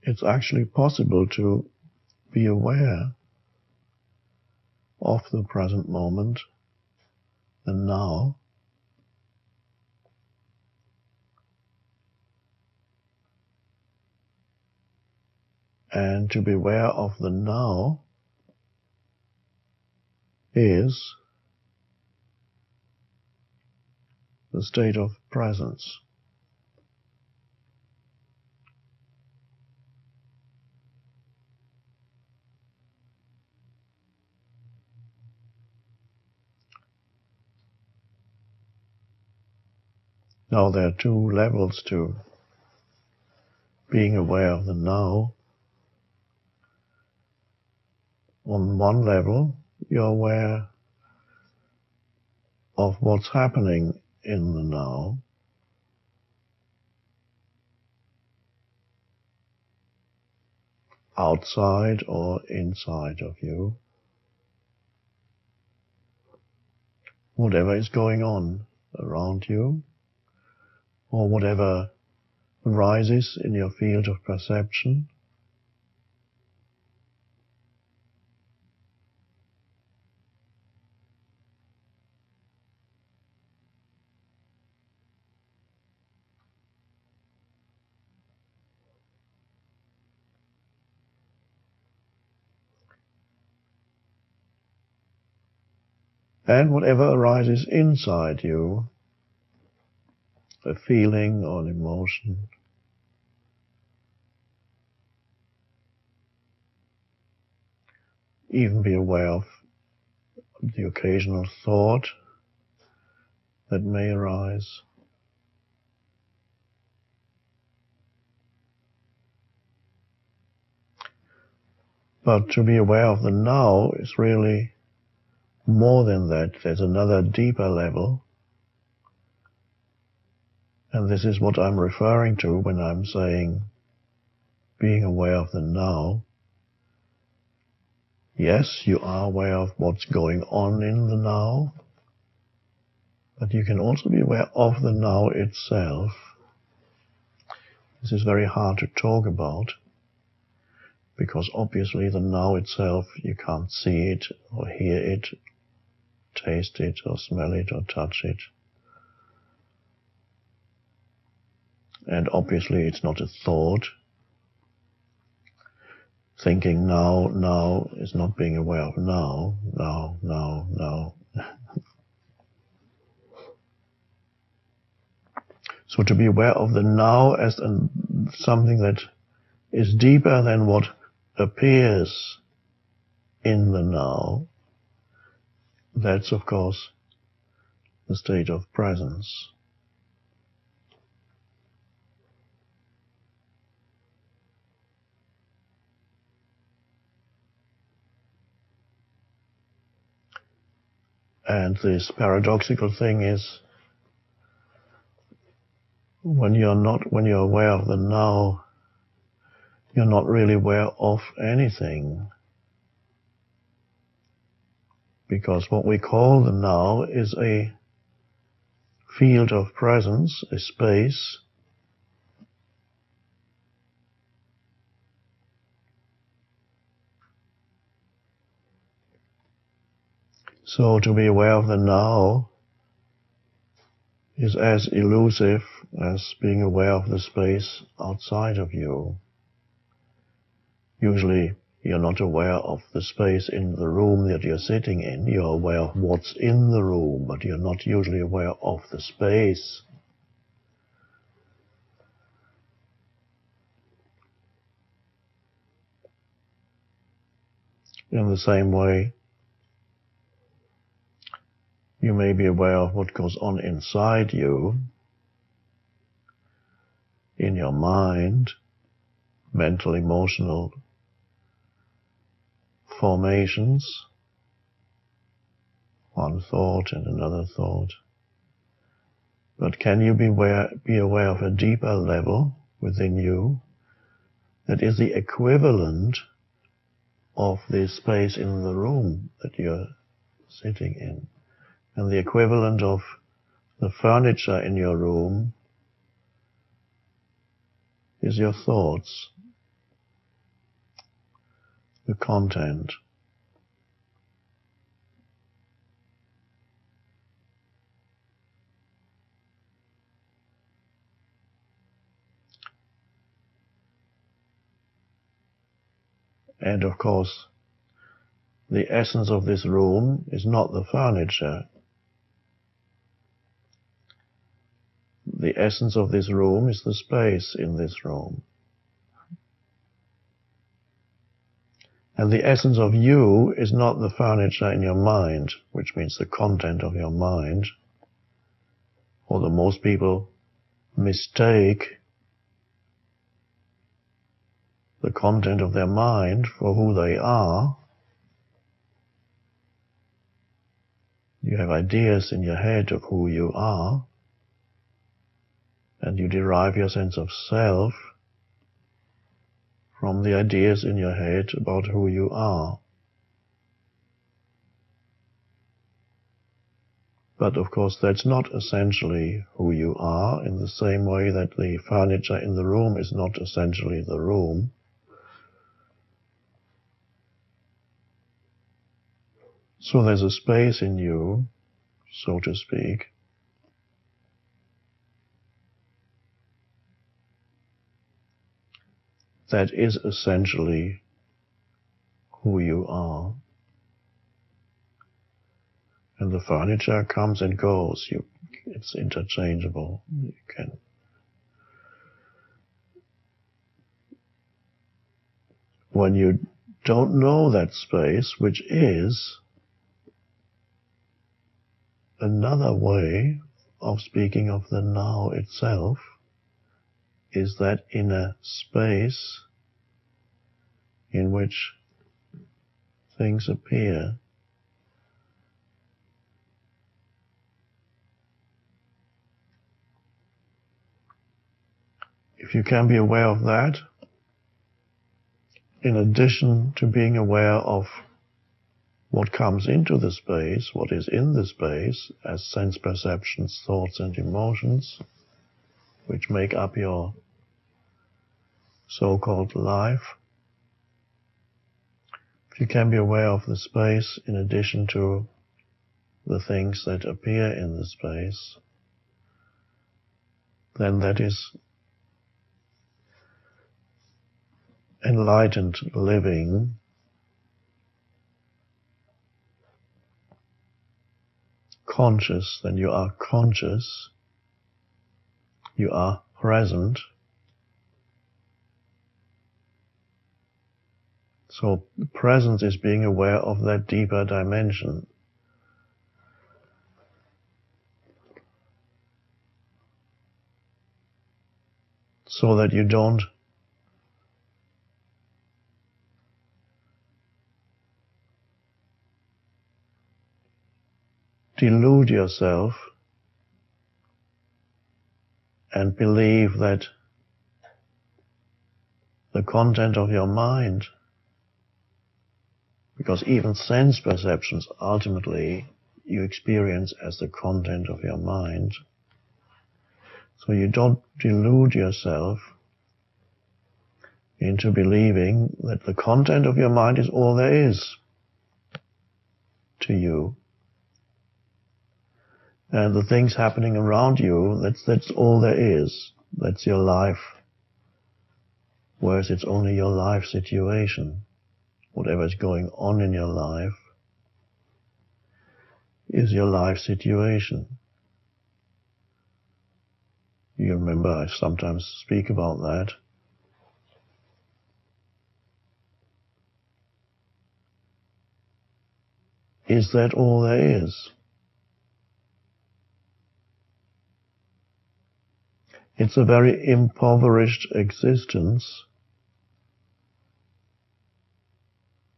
it's actually possible to be aware of the present moment, the now, and to be aware of the now is the state of presence. Now there are two levels to being aware of the now. On one level, you're aware of what's happening in the now. Outside or inside of you. Whatever is going on around you, or whatever arises in your field of perception. And whatever arises inside you, a feeling or an emotion. Even be aware of the occasional thought that may arise. But to be aware of the now is really more than that. There's another deeper level. And this is what I'm referring to when I'm saying being aware of the now. Yes, you are aware of what's going on in the now, but you can also be aware of the now itself. This is very hard to talk about, because obviously the now itself, you can't see it or hear it, taste it or smell it or touch it. And obviously it's not a thought. Thinking now is not being aware of now. So to be aware of the now as something that is deeper than what appears in the now, that's of course the state of presence. And this paradoxical thing is, when you're aware of the now, you're not really aware of anything. Because what we call the now is a field of presence, a space, so to be aware of the now is as elusive as being aware of the space outside of you. Usually you're not aware of the space in the room that you're sitting in. You're aware of what's in the room, but you're not usually aware of the space. In the same way, you may be aware of what goes on inside you, in your mind, mental, emotional formations, one thought and another thought. But can you be aware of a deeper level within you that is the equivalent of the space in the room that you're sitting in, and the equivalent of the furniture in your room is your thoughts. the content. And of course, the essence of this room is not the furniture. The essence of this room is the space in this room. And the essence of you is not the furniture in your mind, which means the content of your mind. Although most people mistake the content of their mind for who they are. You have ideas in your head of who you are, and you derive your sense of self from the ideas in your head about who you are. But of course that's not essentially who you are, in the same way that the furniture in the room is not essentially the room. So there's a space in you, so to speak, that is essentially who you are. And the furniture comes and goes. It's interchangeable. You can. When you don't know that space, which is another way of speaking of the now itself, is that inner space in which things appear. If you can be aware of that, in addition to being aware of what comes into the space, what is in the space, as sense perceptions, thoughts and emotions, which make up your so-called life, if you can be aware of the space in addition to the things that appear in the space, then that is enlightened living, conscious. Then you are conscious, you are present. So presence is being aware of that deeper dimension. So that you don't delude yourself and believe that the content of your mind, because even sense perceptions ultimately you experience as the content of your mind, so you don't delude yourself into believing that the content of your mind is all there is to you. And the things happening around you, that's all there is. That's your life. Whereas it's only your life situation. Whatever is going on in your life is your life situation. You remember I sometimes speak about that. Is that all there is? It's a very impoverished existence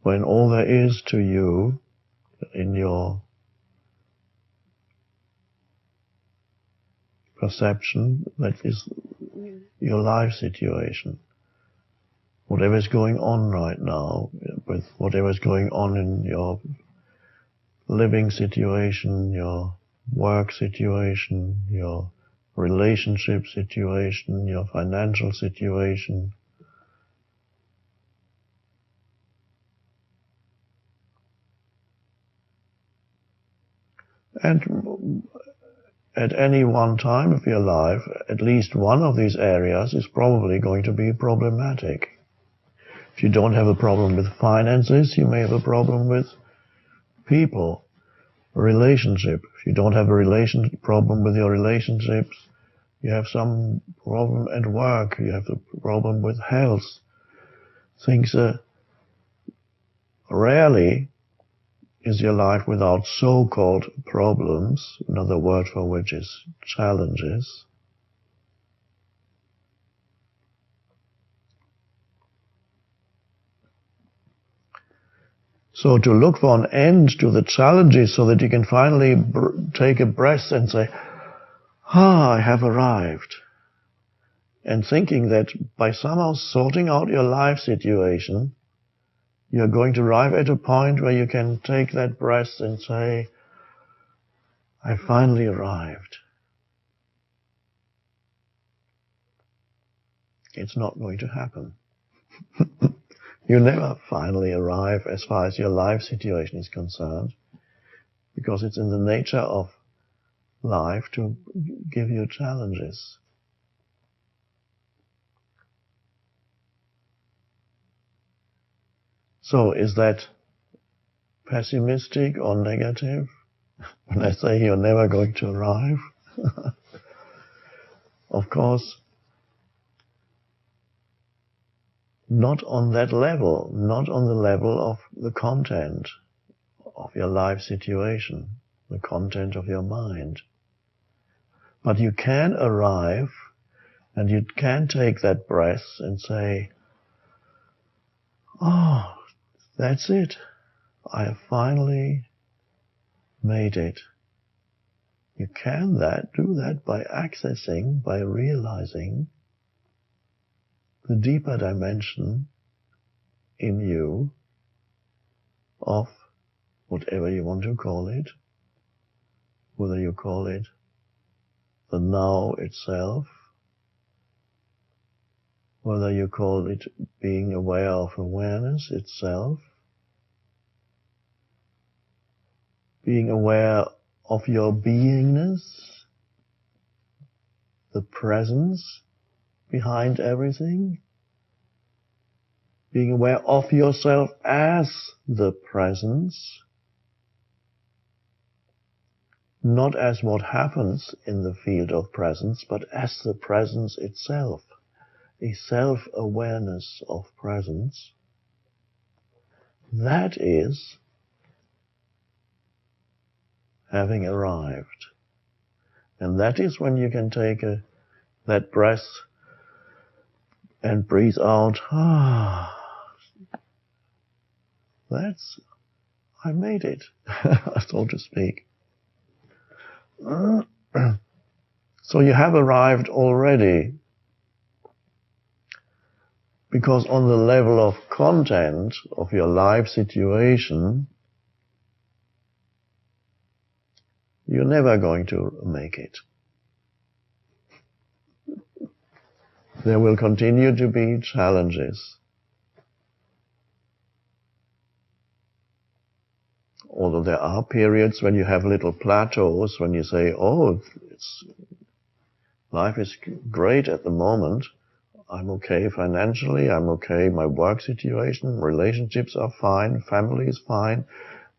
when all there is to you in your perception, that is your life situation. Whatever is going on right now, with whatever is going on in your living situation, your work situation, your relationship situation, your financial situation, And at any one time of your life, at least one of these areas is probably going to be problematic. If you don't have a problem with finances, you may have a problem with people, relationship. If you don't have a problem with your relationships, you have some problem at work, you have a problem with health. Things rarely is your life without so-called problems, another word for which is challenges. So to look for an end to the challenges so that you can finally take a breath and say, I have arrived. And thinking that by somehow sorting out your life situation, you're going to arrive at a point where you can take that breath and say, I finally arrived. It's not going to happen. You never finally arrive as far as your life situation is concerned, because it's in the nature of life to give you challenges. So is that pessimistic or negative when I say you're never going to arrive? Of course, not on that level, not on the level of the content of your life situation, the content of your mind. But you can arrive, and you can take that breath and say, oh, that's it. I have finally made it. You can do that by accessing, by realizing the deeper dimension in you of whatever you want to call it, whether you call it the now itself, whether you call it being aware of awareness itself, being aware of your beingness, the presence behind everything, being aware of yourself as the presence, not as what happens in the field of presence, but as the presence itself, a self-awareness of presence. That is having arrived. And that is when you can take that breath and breathe out, I made it, so to speak. So you have arrived already, because on the level of content of your life situation, you're never going to make it. There will continue to be challenges. Although there are periods when you have little plateaus, when you say, life is great at the moment. I'm okay financially, I'm okay, my work situation, relationships are fine, family is fine,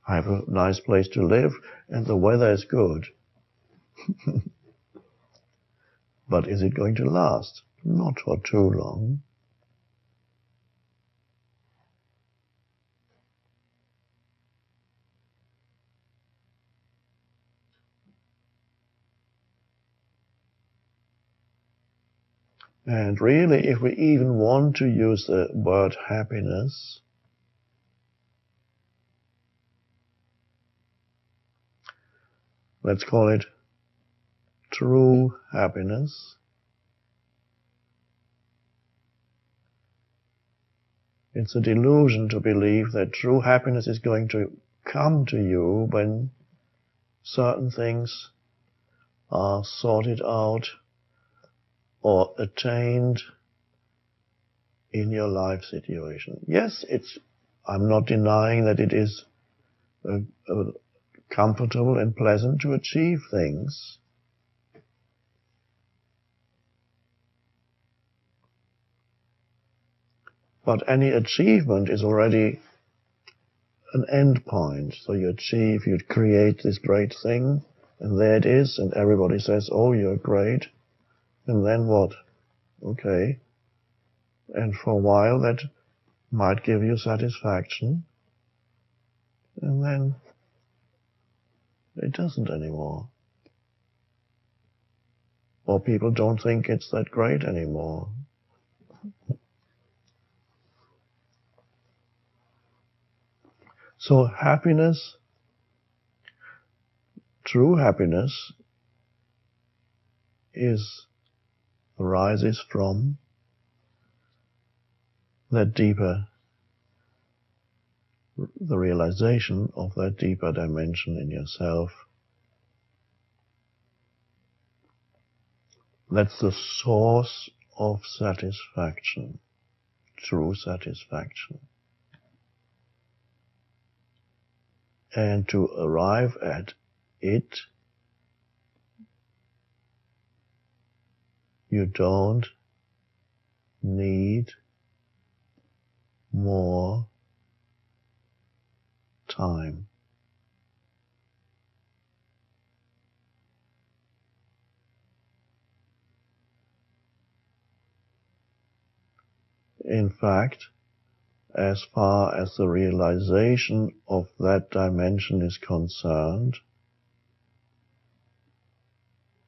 I have a nice place to live, and the weather is good. But is it going to last? Not for too long. And really, if we even want to use the word happiness, let's call it true happiness. It's a delusion to believe that true happiness is going to come to you when certain things are sorted out or attained in your life situation. Yes, I'm not denying that it is a comfortable and pleasant to achieve things. But any achievement is already an end point. So you achieve, you create this great thing, and there it is, and everybody says, oh, you're great. And then what? Okay. And for a while that might give you satisfaction, and then it doesn't anymore. Or people don't think it's that great anymore. So happiness, true happiness, arises from that deeper, the realization of that deeper dimension in yourself. That's the source of satisfaction, true satisfaction. And to arrive at it, you don't need more time. In fact, as far as the realization of that dimension is concerned,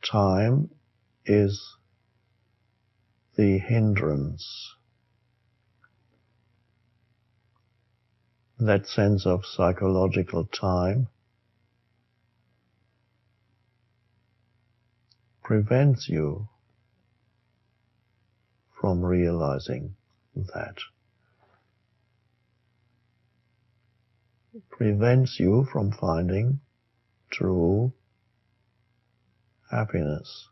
time is the hindrance. That sense of psychological time prevents you from realizing that. It prevents you from finding true happiness.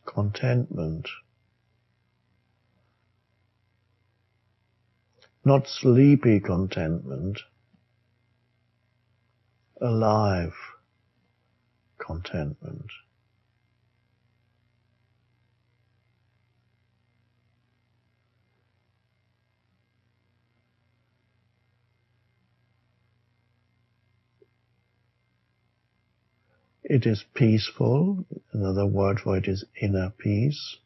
Contentment. Not sleepy contentment, alive contentment. It is peaceful. Another word for it is inner peace.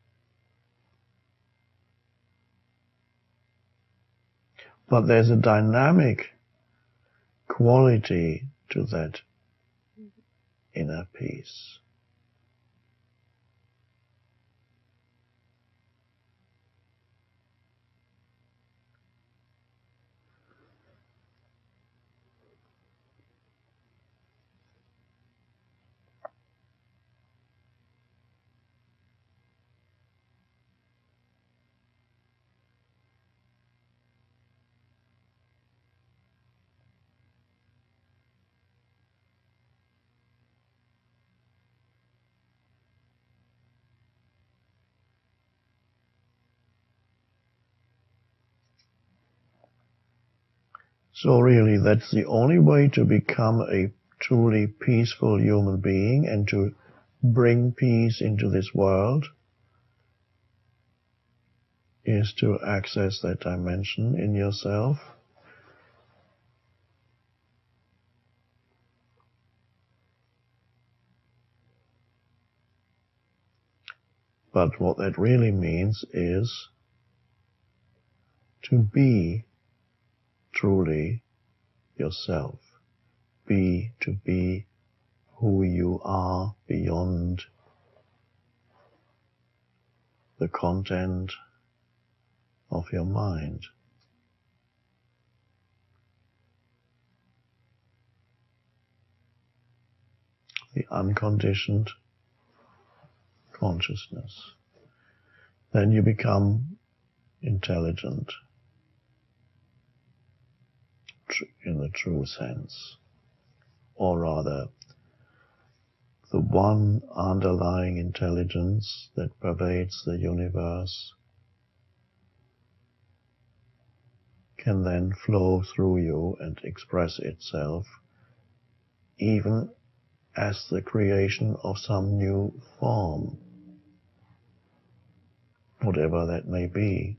But there's a dynamic quality to that inner peace. So really, that's the only way to become a truly peaceful human being and to bring peace into this world is to access that dimension in yourself. But what that really means is to be truly yourself. To be who you are beyond the content of your mind. The unconditioned consciousness. Then you become intelligent in the true sense, or rather the one underlying intelligence that pervades the universe can then flow through you and express itself, even as the creation of some new form, whatever that may be.